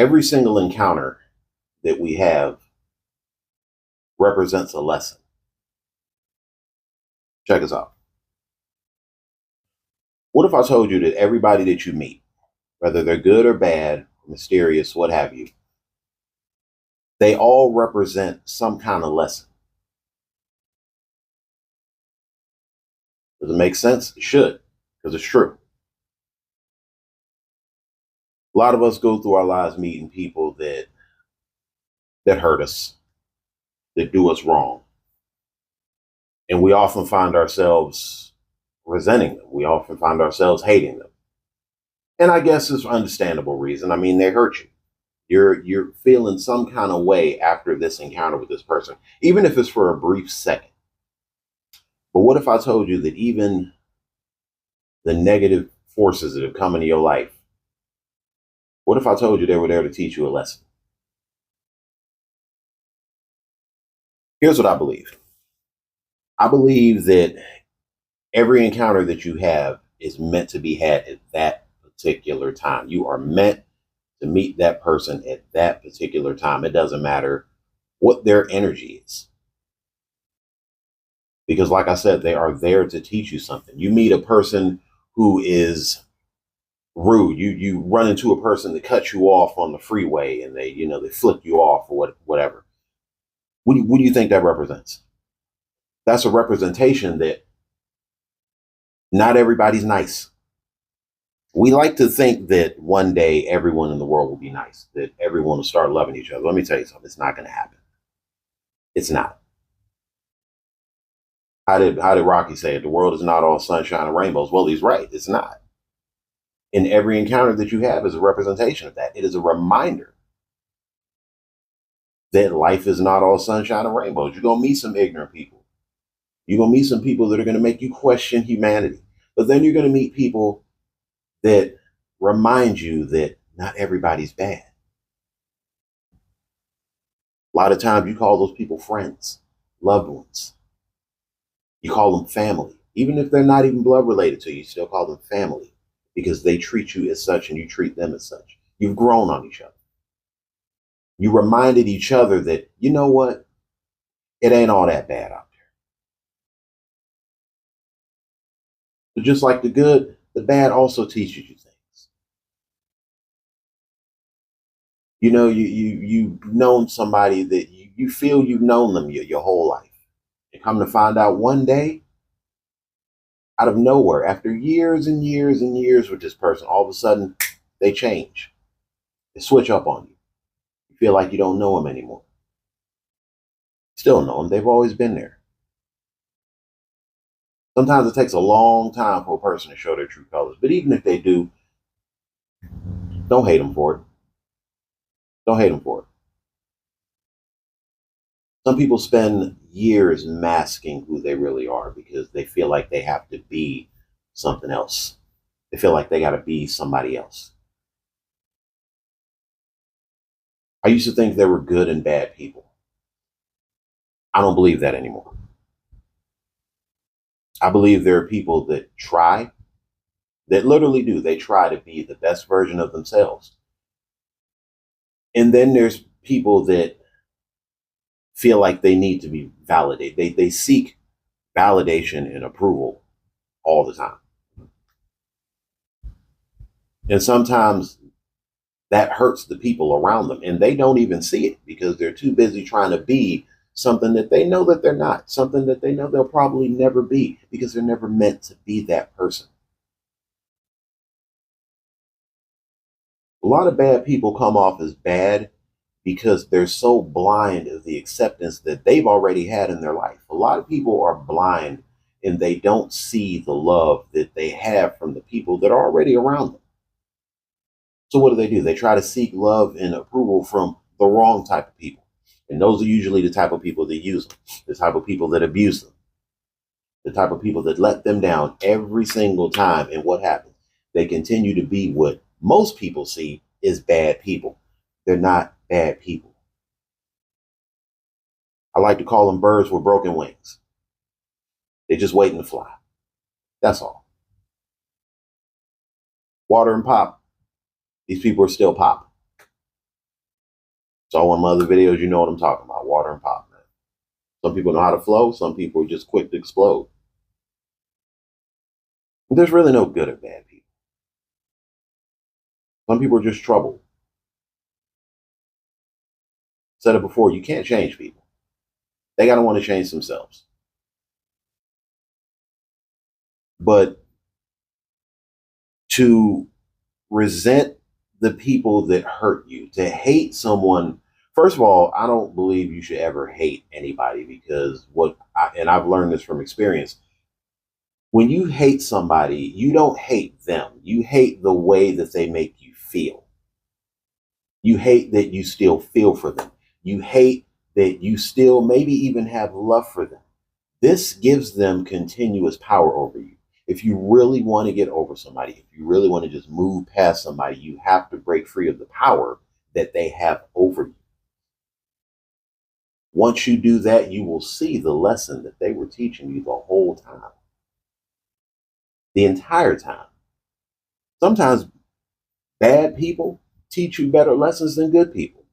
Every single encounter that we have represents a lesson. Check us out. What if I told you that everybody that you meet, whether they're good or bad, mysterious, what have you, they all represent some kind of lesson? Does it make sense? It should, because it's true. A lot of us go through our lives meeting people that hurt us, that do us wrong. And we often find ourselves resenting them. We often find ourselves hating them. And I guess it's for understandable reason. I mean, they hurt you. You're feeling some kind of way after this encounter with this person, even if it's for a brief second. But what if I told you that even the negative forces that have come into your life, what if I told you they were there to teach you a lesson? Here's what I believe. I believe that every encounter that you have is meant to be had at that particular time. You are meant to meet that person at that particular time. It doesn't matter what their energy is. Because like I said, they are there to teach you something. You meet a person who is rude. You run into a person that cuts you off on the freeway and they flip you off or whatever. What do you think that represents? That's a representation that not everybody's nice. We like to think that one day everyone in the world will be nice, that everyone will start loving each other. Let me tell you something. It's not going to happen. It's not. How did Rocky say it? The world is not all sunshine and rainbows. Well, he's right. It's not. And every encounter that you have is a representation of that. It is a reminder that life is not all sunshine and rainbows. You're going to meet some ignorant people. You're going to meet some people that are going to make you question humanity. But then you're going to meet people that remind you that not everybody's bad. A lot of times you call those people friends, loved ones. You call them family. Even if they're not even blood related to you, you still call them family because they treat you as such and you treat them as such. You've grown on each other. You reminded each other that, you know what? It ain't all that bad out there. But just like the good, the bad also teaches you things. You know, you've known somebody that you feel you've known them your whole life. And come to find out one day, out of nowhere, after years and years and years with this person, all of a sudden they change. They switch up on you. You feel like you don't know them anymore. Still know them. They've always been there. Sometimes it takes a long time for a person to show their true colors. But even if they do, don't hate them for it. Don't hate them for it. Some people spend years masking who they really are because they feel like they have to be something else. They feel like they got to be somebody else. I used to think there were good and bad people. I don't believe that anymore. I believe there are people that try, that literally do. They try to be the best version of themselves. And then there's people that feel like they need to be validated. They seek validation and approval all the time. And sometimes that hurts the people around them and they don't even see it because they're too busy trying to be something that they know that they're not, something that they know they'll probably never be because they're never meant to be that person. A lot of bad people come off as bad because they're so blind of the acceptance that they've already had in their life. A lot of people are blind and they don't see the love that they have from the people that are already around them. So what do? They try to seek love and approval from the wrong type of people. And those are usually the type of people that use them, the type of people that abuse them, the type of people that let them down every single time. And what happens? They continue to be what most people see as bad people. They're not bad people. I like to call them birds with broken wings. They're just waiting to fly. That's all. Water and pop. These people are still popping. Saw one of my other videos, you know what I'm talking about, water and pop, man. Some people know how to flow, some people are just quick to explode. There's really no good or bad people. Some people are just trouble. Said it before, you can't change people. They gotta want to change themselves. But to resent the people that hurt you, to hate someone, first of all, I don't believe you should ever hate anybody, because and I've learned this from experience, when you hate somebody, you don't hate them. You hate the way that they make you feel. You hate that you still feel for them. You hate that you still maybe even have love for them. This gives them continuous power over you. If you really want to get over somebody, if you really want to just move past somebody, you have to break free of the power that they have over you. Once you do that, you will see the lesson that they were teaching you the whole time. The entire time. Sometimes bad people teach you better lessons than good people.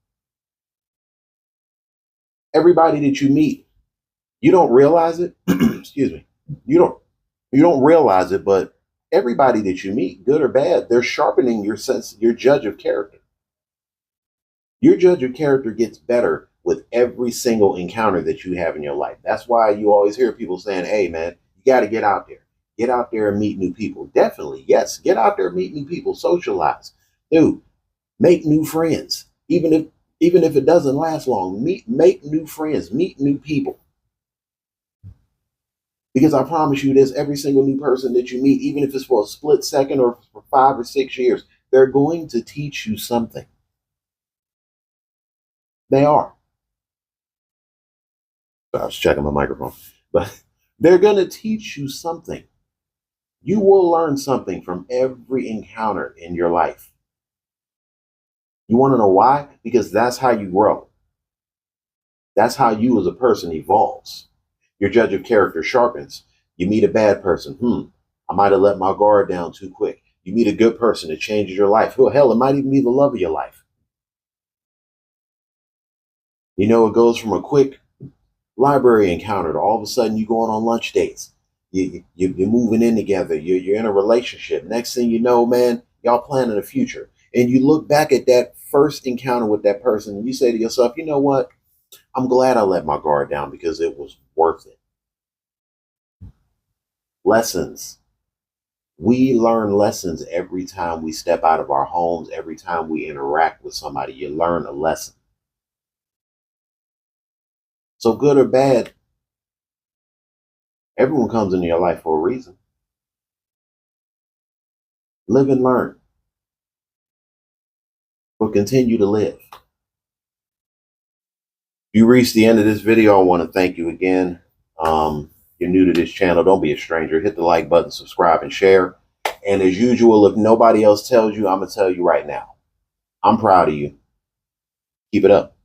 Everybody that you meet, you don't realize it. Excuse me. You don't realize it, but everybody that you meet, good or bad, they're sharpening your sense, your judge of character. Your judge of character gets better with every single encounter that you have in your life. That's why you always hear people saying, hey, man, you got to get out there. Get out there and meet new people. Definitely, yes. Get out there and meet new people. Socialize. Dude, make new friends. Even if it doesn't last long, make new friends. Meet new people. Because I promise you this, every single new person that you meet, even if it's for a split second or for 5 or 6 years, they're going to teach you something. They are. I was checking my microphone. But they're going to teach you something. You will learn something from every encounter in your life. You want to know why? Because that's how you grow. That's how you as a person evolves. Your judge of character sharpens. You meet a bad person. I might have let my guard down too quick. You meet a good person, it changes your life. Well, hell, it might even be the love of your life. You know, it goes from a quick library encounter to all of a sudden you going on lunch dates. You're moving in together. You're in a relationship. Next thing you know, man, y'all planning a future. And you look back at that first encounter with that person and you say to yourself, you know what? I'm glad I let my guard down because it was worth it. Lessons. We learn lessons every time we step out of our homes, every time we interact with somebody. You learn a lesson. So good or bad, everyone comes into your life for a reason. Live and learn. But continue to live. If you reached the end of this video, I want to thank you again. You're new to this channel, don't be a stranger. Hit the like button, subscribe, and share. And as usual, if nobody else tells you, I'm going to tell you right now. I'm proud of you. Keep it up.